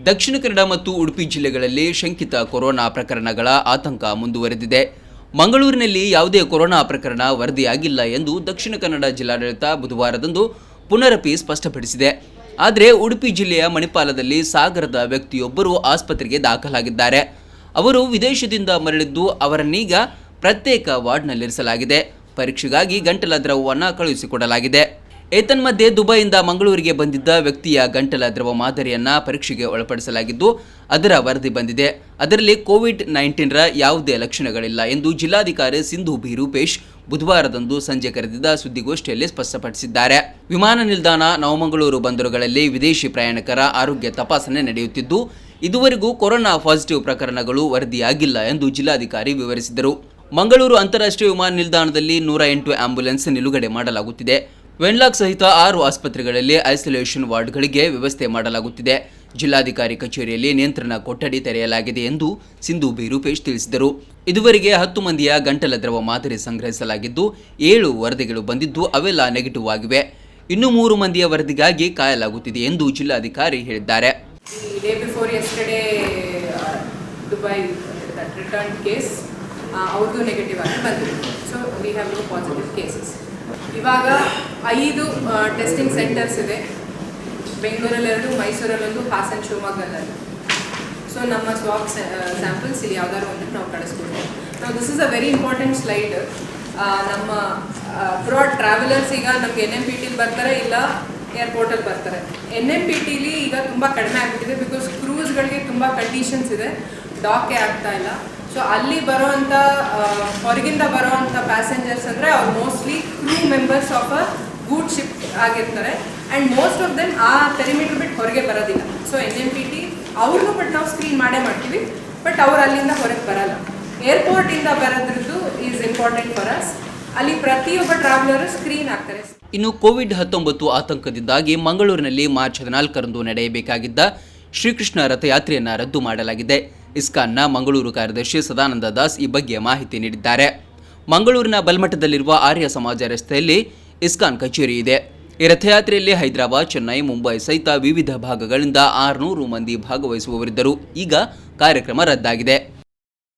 ದಕ್ಷಿಣ ಕನ್ನಡ ಮತ್ತು ಉಡುಪಿ ಜಿಲ್ಲೆಗಳಲ್ಲಿ ಶಂಕಿತ ಕೊರೋನಾ ಪ್ರಕರಣಗಳ ಆತಂಕ ಮುಂದುವರೆದಿದೆ. ಮಂಗಳೂರಿನಲ್ಲಿ ಯಾವುದೇ ಕೊರೋನಾ ಪ್ರಕರಣ ವರದಿಯಾಗಿಲ್ಲ ಎಂದು ದಕ್ಷಿಣ ಕನ್ನಡ ಜಿಲ್ಲಾಡಳಿತ ಬುಧವಾರದಂದು ಪುನರಪಿ ಸ್ಪಷ್ಟಪಡಿಸಿದೆ. ಆದರೆ ಉಡುಪಿ ಜಿಲ್ಲೆಯ ಮಣಿಪಾಲದಲ್ಲಿ ಸಾಗರದ ವ್ಯಕ್ತಿಯೊಬ್ಬರು ಆಸ್ಪತ್ರೆಗೆ ದಾಖಲಾಗಿದ್ದಾರೆ. ಅವರು ವಿದೇಶದಿಂದ ಮರಳಿದ್ದು ಅವರನ್ನೀಗ ಪ್ರತ್ಯೇಕ ವಾರ್ಡ್ನಲ್ಲಿರಿಸಲಾಗಿದೆ. ಪರೀಕ್ಷೆಗಾಗಿ ಗಂಟಲ ದ್ರವವನ್ನು ಕಳುಹಿಸಿಕೊಡಲಾಗಿದೆ. ಏತನ್ಮಧ್ಯೆ ದುಬೈಯಿಂದ ಮಂಗಳೂರಿಗೆ ಬಂದಿದ್ದ ವ್ಯಕ್ತಿಯ ಗಂಟಲ ದ್ರವ ಮಾದರಿಯನ್ನು ಪರೀಕ್ಷೆಗೆ ಒಳಪಡಿಸಲಾಗಿದ್ದು ಅದರ ವರದಿ ಬಂದಿದೆ. ಅದರಲ್ಲಿ ಕೋವಿಡ್-19ರ ಯಾವುದೇ ಲಕ್ಷಣಗಳಿಲ್ಲ ಎಂದು ಜಿಲ್ಲಾಧಿಕಾರಿ ಸಿಂಧು ಬಿ ರೂಪೇಶ್ ಬುಧವಾರದಂದು ಸಂಜೆ ಕರೆದಿದ್ದ ಸುದ್ದಿಗೋಷ್ಠಿಯಲ್ಲಿ ಸ್ಪಷ್ಟಪಡಿಸಿದ್ದಾರೆ. ವಿಮಾನ ನಿಲ್ದಾಣ, ನವಮಂಗಳೂರು ಬಂದರುಗಳಲ್ಲಿ ವಿದೇಶಿ ಪ್ರಯಾಣಿಕರ ಆರೋಗ್ಯ ತಪಾಸಣೆ ನಡೆಯುತ್ತಿದ್ದು ಇದುವರೆಗೂ ಕೊರೋನಾ ಪಾಸಿಟಿವ್ ಪ್ರಕರಣಗಳು ವರದಿಯಾಗಿಲ್ಲ ಎಂದು ಜಿಲ್ಲಾಧಿಕಾರಿ ವಿವರಿಸಿದರು. ಮಂಗಳೂರು ಅಂತಾರಾಷ್ಟ್ರೀಯ ವಿಮಾನ ನಿಲ್ದಾಣದಲ್ಲಿ 108 ಆಂಬ್ಯುಲೆನ್ಸ್ ನಿಲುಗಡೆ ಮಾಡಲಾಗುತ್ತಿದೆ. ವೆನ್ಲಾಕ್ ಸಹಿತ 6 ಆಸ್ಪತ್ರೆಗಳಲ್ಲಿ ಐಸೋಲೇಷನ್ ವಾರ್ಡ್ಗಳಿಗೆ ವ್ಯವಸ್ಥೆ ಮಾಡಲಾಗುತ್ತಿದೆ. ಜಿಲ್ಲಾಧಿಕಾರಿ ಕಚೇರಿಯಲ್ಲಿ ನಿಯಂತ್ರಣ ಕೊಠಡಿ ತೆರೆಯಲಾಗಿದೆ ಎಂದು ಸಿಂಧು ಬಿ ರೂಪೇಶ್ ತಿಳಿಸಿದರು. ಇದುವರೆಗೆ 10 ಮಂದಿಯ ಗಂಟಲ ದ್ರವ ಮಾದರಿ ಸಂಗ್ರಹಿಸಲಾಗಿದ್ದು 7 ವರದಿಗಳು ಬಂದಿದ್ದು ಅವೆಲ್ಲ ನೆಗೆಟಿವ್ ಆಗಿವೆ. ಇನ್ನು 3 ಮಂದಿಯ ವರದಿಗಾಗಿ ಕಾಯಲಾಗುತ್ತಿದೆ ಎಂದು ಜಿಲ್ಲಾಧಿಕಾರಿ ಹೇಳಿದ್ದಾರೆ. ಅವ್ರದ್ದು ನೆಗೆಟಿವ್ ಆಗಿ ಬಂದಿದೆ. So we have no positive cases. ಇವಾಗ 5 ಟೆಸ್ಟಿಂಗ್ ಸೆಂಟರ್ಸ್ ಇದೆ. ಬೆಂಗಳೂರಲ್ಲಿ 2, ಮೈಸೂರಲ್ಲೊಂದು, ಹಾಸನ, ಶಿವಮೊಗ್ಗದಲ್ಲಿ. ಸೊ ನಮ್ಮ ಸ್ವಾಬ್ ಸ್ಯಾಂಪಲ್ಸ್ ಇಲ್ಲಿ ಯಾವ್ದಾದ್ರು ಒಂದು ನಾವು ಕಳಿಸ್ಕೊಡ್ತೀವಿ. ನಾವು this is a very important slide. ನಮ್ಮ ಅಬ್ರಾಡ್ ಟ್ರಾವೆಲರ್ಸ್ ಈಗ ನಮ್ಗೆ NMPTಲಿ ಬರ್ತಾರೆ, ಇಲ್ಲ ಏರ್ಪೋರ್ಟಲ್ಲಿ ಬರ್ತಾರೆ. NMPTಲಿ ಈಗ ತುಂಬ ಕಡಿಮೆ ಆಗಿಬಿಟ್ಟಿದೆ. ಬಿಕಾಸ್ ಕ್ರೂಸ್ಗಳಿಗೆ ತುಂಬ ಕಂಡೀಷನ್ಸ್ ಇದೆ, ಡಾಕೆ ಆಗ್ತಾ ಇಲ್ಲ. ಸೊ ಅಲ್ಲಿ ಬರೋವಂಥ ಹೊರಗಿಂದ ಬರೋವಂಥ ಪ್ಯಾಸೆಂಜರ್ಸ್ ಅಂದರೆ ಅವ್ರು mostly crew members of a good ship ಆಗಿರ್ತಾರೆ. ಆ್ಯಂಡ್ ಮೋಸ್ಟ್ ಆಫ್ ದೆಮ್ ಆ ಪೆರಿಮೀಟರ್ ಬಿಟ್ಟು ಹೊರಗೆ ಬರೋದಿಲ್ಲ. ಸೊ NMPT ಅವ್ರನ್ನೂ ಬಟ್ ನಾವು ಸ್ಕ್ರೀನ್ ಮಾಡ್ತೀವಿ, ಬಟ್ ಅವ್ರು ಅಲ್ಲಿಂದ ಹೊರಗೆ ಬರಲ್ಲ. ಏರ್ಪೋರ್ಟಿಂದ ಬರೋದ್ರದ್ದು ಈಸ್ ಇಂಪಾರ್ಟೆಂಟ್ ಫಾರ್ ಅಸ್. ಅಲ್ಲಿ ಪ್ರತಿಯೊಬ್ಬ ಟ್ರಾವೆಲರು ಸ್ಕ್ರೀನ್ ಆಗ್ತಾರೆ. ಇನ್ನು ಕೋವಿಡ್-19 ಆತಂಕದಿಂದಾಗಿ ಮಂಗಳೂರಿನಲ್ಲಿ ಮಾರ್ಚ್ 14ರಂದು ನಡೆಯಬೇಕಾಗಿದ್ದ ಶ್ರೀಕೃಷ್ಣ ರಥಯಾತ್ರೆಯನ್ನು ರದ್ದು ಮಾಡಲಾಗಿದೆ. ಇಸ್ಕಾನ್ನ ಮಂಗಳೂರು ಕಾರ್ಯದರ್ಶಿ ಸದಾನಂದ ದಾಸ್ ಈ ಬಗ್ಗೆ ಮಾಹಿತಿ ನೀಡಿದ್ದಾರೆ. ಮಂಗಳೂರಿನ ಬಲ್ಮಠದಲ್ಲಿರುವ ಆರ್ಯ ಸಮಾಜ ರಸ್ತೆಯಲ್ಲಿ ಇಸ್ಕಾನ್ ಕಚೇರಿ ಇದೆ. ಈ ರಥಯಾತ್ರೆಯಲ್ಲಿ ಹೈದರಾಬಾದ್, ಚೆನ್ನೈ, ಮುಂಬೈ ಸಹಿತ ವಿವಿಧ ಭಾಗಗಳಿಂದ 600 ಮಂದಿ ಭಾಗವಹಿಸುವವರಿದ್ದರು. ಈಗ ಕಾರ್ಯಕ್ರಮ ರದ್ದಾಗಿದೆ.